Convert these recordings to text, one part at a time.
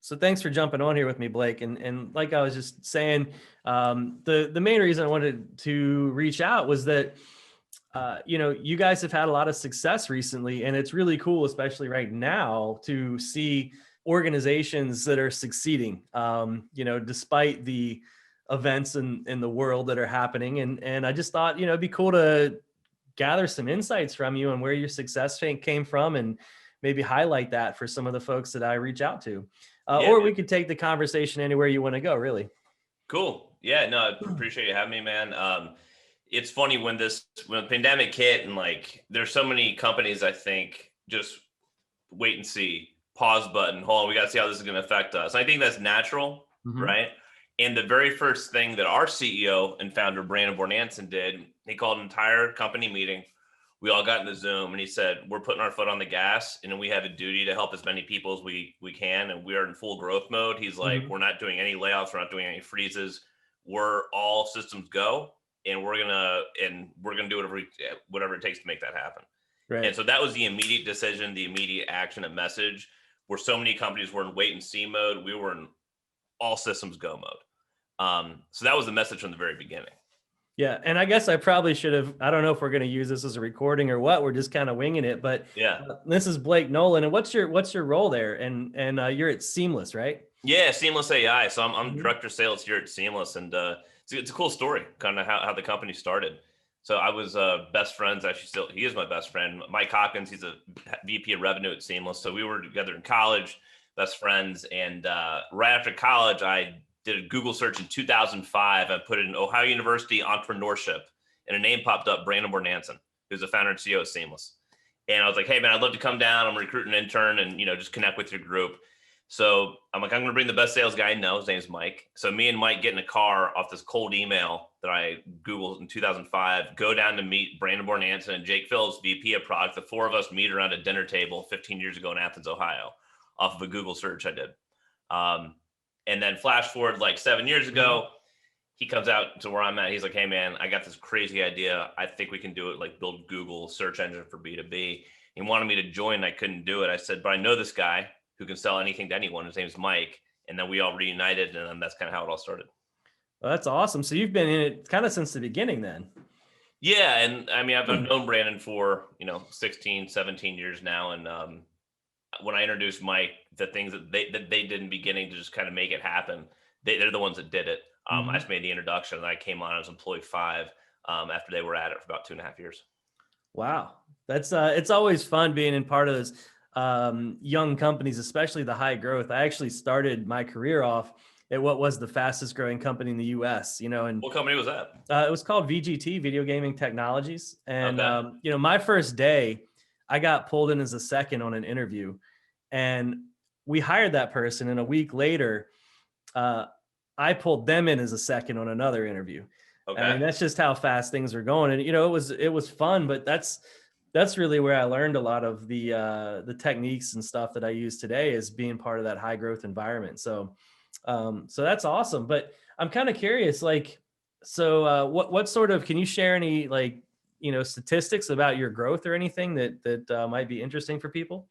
So thanks for jumping on here with me, Blake. And like I was just saying, the main reason I wanted to reach out was that, you guys have had a lot of success recently, and it's really cool, especially right now, to see organizations that are succeeding, despite the events in the world that are happening. And I just thought, it'd be cool to gather some insights from you and where your success came from, and maybe highlight that for some of the folks that I reach out to. Yeah, Or man. we could take the conversation anywhere you want to go, really. Cool. Yeah, no, I appreciate you having me, man. It's funny when the pandemic hit and like there's so many companies I think just wait and see, pause button, hold on, we got to see how this is going to affect us. I think that's natural, Hmm. right? And the very first thing that our CEO and founder Brandon Bornanson did, he called an entire company meeting. We all got in the Zoom and he said, we're putting our foot on the gas and we have a duty to help as many people as we can. And we are in full growth mode. He's like, Hmm. we're not doing any layoffs. We're not doing any freezes. We're all systems go. And we're gonna do whatever it takes to make that happen. And Right. so that was the immediate decision, the immediate action and message. Where so many companies were in wait and see mode, we were in all systems go mode. So that was the message from the very beginning. Yeah. And I guess I probably should have, I don't know if we're going to use this as a recording or what, we're just kind of winging it, but Yeah. this is Blake Nolan. And what's your role there? And you're at Seamless, right? Yeah, Seamless AI. So I'm Mhm. director of sales here at Seamless, and it's a cool story, kind of how the company started. So I was best friends. Actually, still he is my best friend. Mike Hawkins, he's a VP of revenue at Seamless. So we were together in college, best friends. And right after college, I did a Google search in 2005. I put in Ohio University entrepreneurship, and a name popped up: Brandon Bornanson, who's the founder and CEO of Seamless. And I was like, hey man, I'd love to come down. I'm recruiting an intern, and just connect with your group. So I'm like, I'm going to bring the best sales guy I know. His name's Mike. So me and Mike get in a car off this cold email that I Googled in 2005, go down to meet Brandon Bornanson and Jake Phillips, VP of product. The four of us meet around a dinner table 15 years ago in Athens, Ohio, off of a Google search I did. Um, and then flash forward like 7 years Mhm. ago, he comes out to where I'm at. He's like, hey man, I got this crazy idea. I think we can do it, like build Google search engine for B2B. He wanted me to join. I couldn't do it. I said, but I know this guy who can sell anything to anyone. His name's Mike. And then we all reunited, and then that's kind of how it all started. Well, that's awesome. So you've been in it kind of since the beginning then. Yeah. And I mean, I've known Brandon for, 16, 17 years now. And when I introduced Mike, the things that they did in the beginning to just kind of make it happen, they're the ones that did it. I Mhm. just made the introduction, and I came on as employee 5 after they were at it for about 2.5 years. Wow. That's it's always fun being in part of those young companies, especially the high growth. I actually started my career off at what was the fastest growing company in the US, and What company was that? it was called VGT, Video Gaming Technologies. And Okay. my first day, I got pulled in as a second on an interview, and we hired that person. And a week later, uh, I pulled them in as a second on another interview. I Okay. mean, that's just how fast things were going. And it was fun, but that's really where I learned a lot of the techniques and stuff that I use today, is being part of that high growth environment. So that's awesome. But I'm kind of curious, like, so what sort of, can you share any, like, statistics about your growth or anything that might be interesting for people?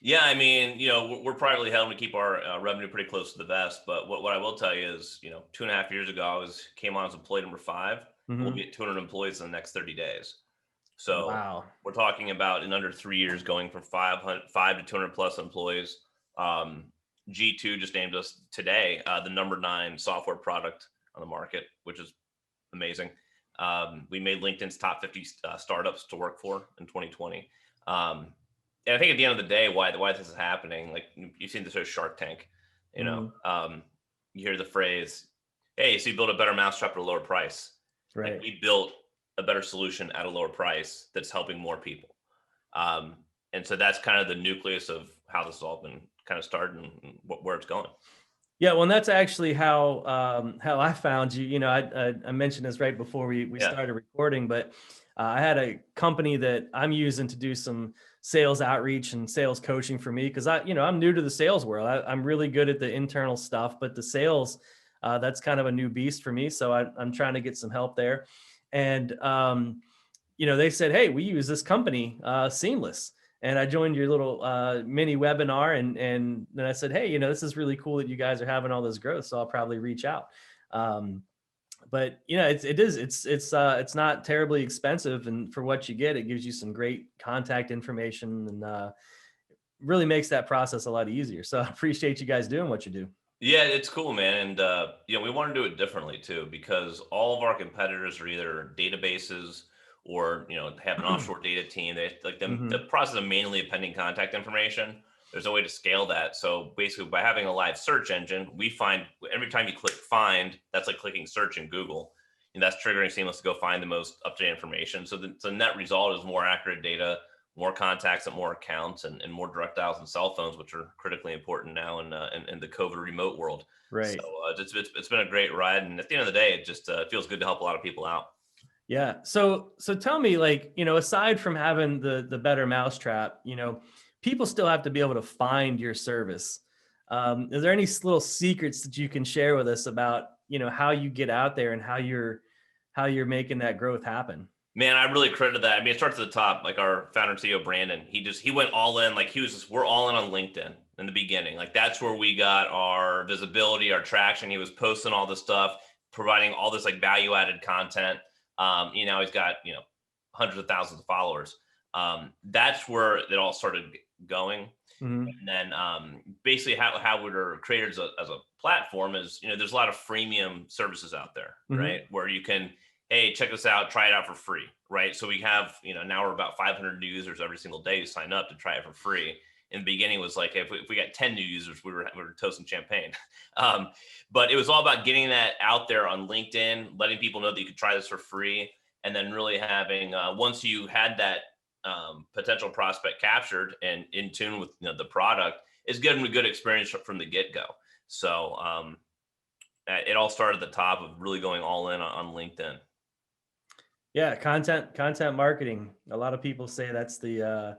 Yeah, I mean, we're privately held. We keep our revenue pretty close to the vest. But what I will tell you is, 2.5 years ago, came on as employee number 5, and we'll Hmm. be at 200 employees in the next 30 days. So Wow. we're talking about in under 3 years going from 5 to 200 plus employees. Um, G2 just named us today the number 9 software product on the market, which is amazing. We made LinkedIn's top 50 startups to work for in 2020. Um, and I think at the end of the day, why this is happening, like you've seen this show Shark Tank, you know, Hmm. um, you hear the phrase, "Hey, so you build a better mousetrap at a lower price." Like Right. we built a better solution at a lower price that's helping more people. Um, and so that's kind of the nucleus of how this has all been kind of started and where it's going. Yeah, well, and that's actually how I found you. I mentioned this right before we Yeah. started recording, but I had a company that I'm using to do some sales outreach and sales coaching for me, because I'm new to the sales world. I'm really good at the internal stuff, but the sales, that's kind of a new beast for me. So I'm trying to get some help there, and they said, hey, we use this company, Seamless. and I joined your little mini webinar, and then I said, hey, you know, this is really cool that you guys are having all this growth, so I'll probably reach out. But you know, it's not terribly expensive, and for what you get, it gives you some great contact information, and really makes that process a lot easier. So I appreciate you guys doing what you do. Yeah, it's cool, man. And we want to do it differently too, because all of our competitors are either databases or have an offshore data team. They like the Hmm. process of manually appending contact information. There's no way to scale that. So basically, by having a live search engine, we find every time you click find, that's like clicking search in Google, and that's triggering Seamless to go find the most up-to-date information. So the net result is more accurate data, more contacts at more accounts, and more direct dials and cell phones, which are critically important now in the COVID remote world. So Right. it's been a great ride, and at the end of the day, it just feels good to help a lot of people out. Yeah. So tell me, like, you know, aside from having the better mousetrap, you know, people still have to be able to find your service. Is there any little secrets that you can share with us about, you know, how you get out there and how you're making that growth happen? Man, I really credit that. I mean, it starts at the top. Like our founder and CEO Brandon, he went all in. Like we're all in on LinkedIn in the beginning. Like that's where we got our visibility, our traction. He was posting all this stuff, providing all this like value added content. He's got hundreds of thousands of followers. That's where it all started going. Hmm. And then basically how we're created as a platform is, there's a lot of freemium services out there, Hmm. right? Where you can, hey, check this out, try it out for free, right? So we have, now we're about 500 new users every single day who sign up to try it for free. In the beginning, it was like if we got 10 new users, we were toasting champagne. um, but it was all about getting that out there on LinkedIn, letting people know that you could try this for free, and then really having once you had that potential prospect captured and in tune with the product, is giving them a good experience from the get go. So it all started at the top of really going all in on LinkedIn. Yeah, content marketing. A lot of people say that's the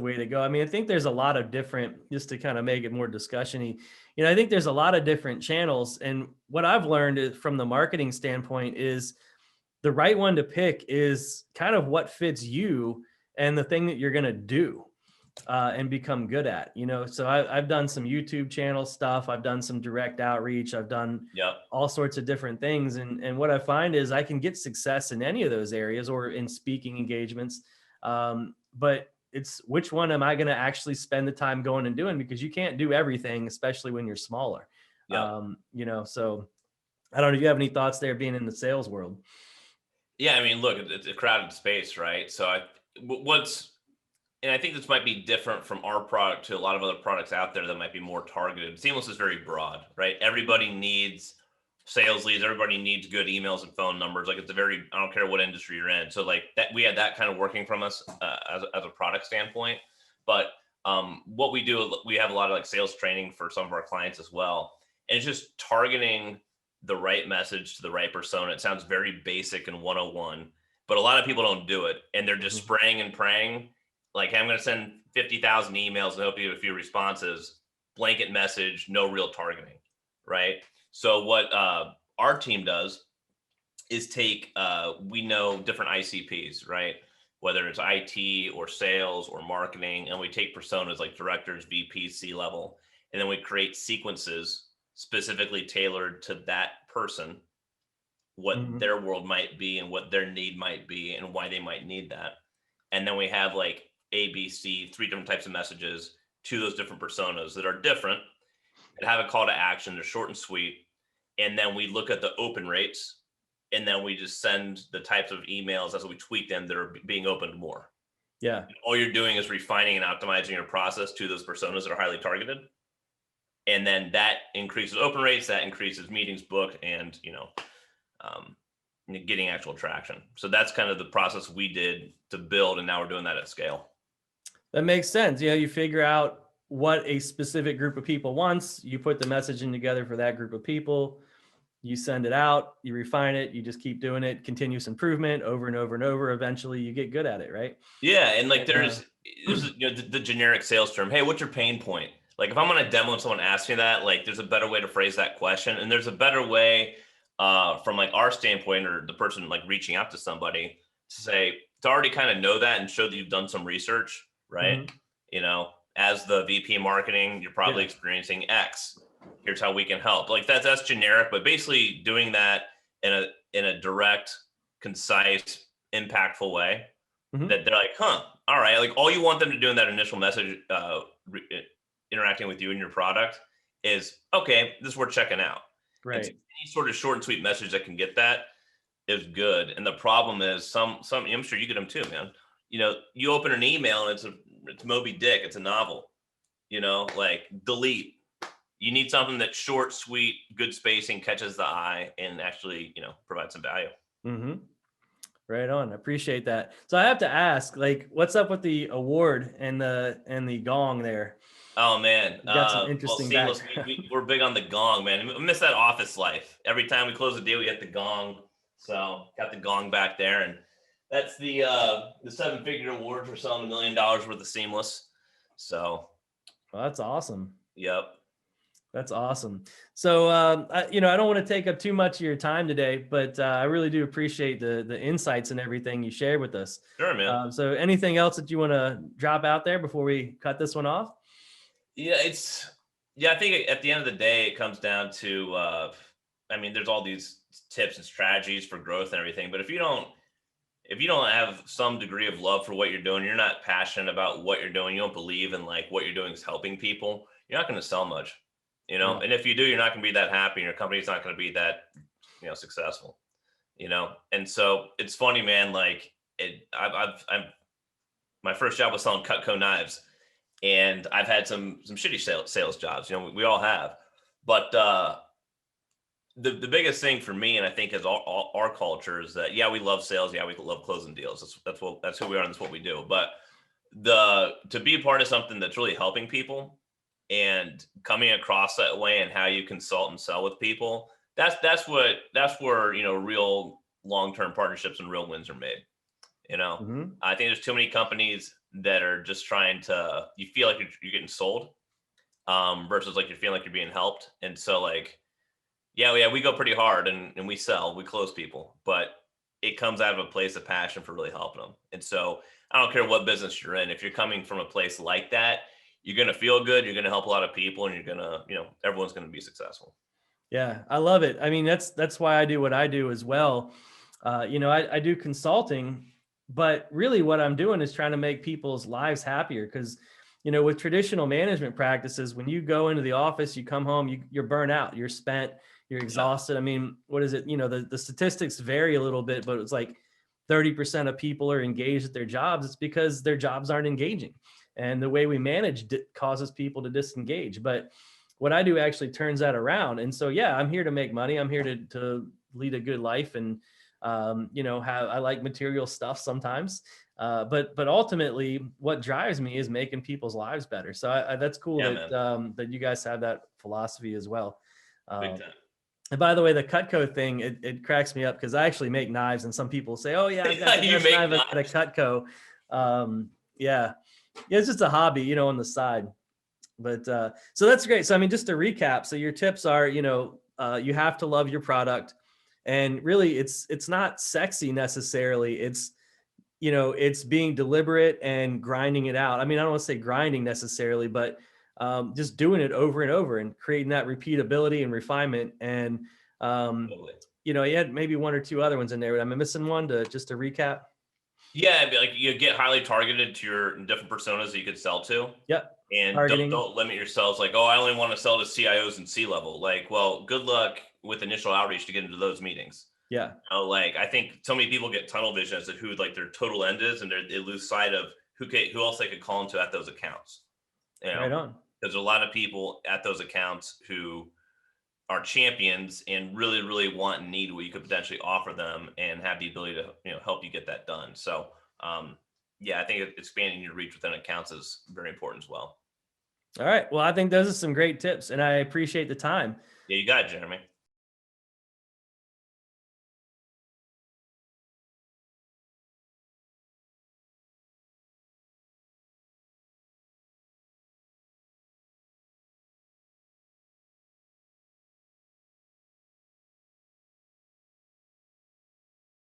way to go. I mean, I think there's a lot of different, just to kind of make it more discussion-y, you know, I think there's a lot of different channels. And what I've learned from the marketing standpoint is the right one to pick is kind of what fits you and the thing that you're going to do and become good at, you know. So I've done some YouTube channel stuff. I've done some direct outreach. I've done Yep. all sorts of different things. And what I find is I can get success in any of those areas or in speaking engagements. But it's which one am I going to actually spend the time going and doing, because you can't do everything, especially when you're smaller. Yep. You know, so I don't know if you have any thoughts there being in the sales world. Yeah, I mean, look, it's a crowded space, right? So what's and I think this might be different from our product to a lot of other products out there that might be more targeted. Seamless is very broad, right? Everybody needs sales leads. Everybody needs good emails and phone numbers. Like it's a very, I don't care what industry you're in. So like that, we had that kind of working from us as a product standpoint. But what we do, we have a lot of like sales training for some of our clients as well. And it's just targeting the right message to the right persona. It sounds very basic and 101, but a lot of people don't do it. And they're just Mhm. spraying and praying like, hey, I'm going to send 50,000 emails and hope you get a few responses, blanket message, no real targeting, right? So what our team does is take, we know different ICPs, right? Whether it's IT or sales or marketing, and we take personas like directors, VPs, C-level, and then we create sequences specifically tailored to that person, what Mhm. their world might be and what their need might be and why they might need that. And then we have like A, B, C, three different types of messages to those different personas that are different, that have a call to action. They're short and sweet. And then we look at the open rates, and then we just send the types of emails as we tweak them that are being opened more. Yeah. All you're doing is refining and optimizing your process to those personas that are highly targeted. And then that increases open rates, that increases meetings booked, and um, getting actual traction. So that's kind of the process we did to build, and now we're doing that at scale. That makes sense. You know, you figure out what a specific group of people wants, you put the messaging together for that group of people, you send it out, you refine it, you just keep doing it, continuous improvement over and over and over. Eventually you get good at it, right? Yeah, and like And there's the generic sales term. Hey, what's your pain point? Like if I'm on a demo and someone asks me that, like there's a better way to phrase that question, and there's a better way from like our standpoint or the person like reaching out to somebody to say to already kind of know that and show that you've done some research. right? Mhm. You know, as the VP marketing, you're probably Yeah. experiencing X. Here's how we can help. Like that's generic, but basically doing that in a direct, concise, impactful way Mhm. that they're like, huh, all right. Like all you want them to do in that initial message, interacting with you and your product is, okay, this is worth checking out. And so Right. any sort of short and sweet message that can get that is good. And the problem is some I'm sure you get them too, man. You know, you open an email and it's Moby Dick, it's a novel, you know, like delete. You need something that's short, sweet, good spacing, catches the eye, and actually, you know, provides some value. Mhm. Right on. I appreciate that. So I have to ask, like, what's up with the award and the gong there? Oh man. You got some Well, interesting Seamless, background. we're big on the gong, man. I miss that office life. Every time we close a deal, we get the gong. So got the gong back there, and that's the 7-figure award for selling $1 million worth of Seamless. So, Well, that's awesome. yep. That's awesome. So, I don't want to take up too much of your time today, but I really do appreciate the insights and everything you shared with us. Sure, man. So, anything else that you want to drop out there before we cut this one off? Yeah, yeah, I think at the end of the day, it comes down to I mean, there's all these tips and strategies for growth and everything, but if you don't have some degree of love for what you're doing, you're not passionate about what you're doing, you don't believe in like what you're doing is helping people, you're not going to sell much, you know. Yeah. And if you do, you're not going to be that happy, and your company's not going to be that, you know, successful, you know. And so it's funny, man. Like I'm my first job was selling Cutco knives, and I've had some shitty sales jobs. You know, we all have, but the biggest thing for me, and I think as all our culture, is that yeah, we love sales, yeah, we love closing deals. That's who we are, and that's what we do. But the to be part of something that's really helping people and coming across that way, and how you consult and sell with people, that's where, you know, real long-term partnerships and real wins are made. You know, Hmm. I think there's too many companies that are just trying to, you feel like you're getting sold, versus like you're feeling like you're being helped. And so like, yeah, we go pretty hard, and we sell, we close people, but it comes out of a place of passion for really helping them. And so I don't care what business you're in. If you're coming from a place like that, you're going to feel good. You're going to help a lot of people, and you're going to, you know, everyone's going to be successful. Yeah, I love it. I mean, that's why I do what I do as well. I do consulting, but really what I'm doing is trying to make people's lives happier because, with traditional management practices, when you go into the office, you come home, you're burnt out, you're spent, you're Yeah. exhausted. I mean, what is it? The statistics vary a little bit, but it's like 30% of people are engaged at their jobs. It's because their jobs aren't engaging. And the way we manage causes people to disengage. But what I do actually turns that around. And so, yeah, I'm here to make money. I'm here to lead a good life. And, I like material stuff sometimes. But ultimately what drives me is making people's lives better. So that's cool Yeah, that, man. that you guys have that philosophy as well. Big Um, time. and by the way, the Cutco thing, it cracks me up because I actually make knives and some people say, oh yeah, I've got the You best make knife at a knives. Cutco. Yeah. Yeah, it's just a hobby, on the side. But so that's great. So I mean, just to recap, so your tips are, you have to love your product, and really, it's not sexy necessarily. It's being deliberate and grinding it out. I mean, I don't want to say grinding necessarily, but just doing it over and over and creating that repeatability and refinement. And Totally. you had maybe one or two other ones in there. Am I missing one to recap? Yeah, it'd be like you get highly targeted to your different personas that you could sell to, Yep. and Targeting. don't limit yourselves. Like, oh, I only want to sell to CIOs and C level. Like, well, good luck with initial outreach to get into those meetings. Yeah. Like, I think so many people get tunnel vision as to who like their total end is, and they lose sight of who else they could call into at those accounts. You know, Right on. because there's a lot of people at those accounts who are champions and really, really want and need what you could potentially offer them, and have the ability to, you know, help you get that done. So, yeah, I think expanding your reach within accounts is very important as well. All right. Well, I think those are some great tips, and I appreciate the time. Yeah, you got it, Jeremy.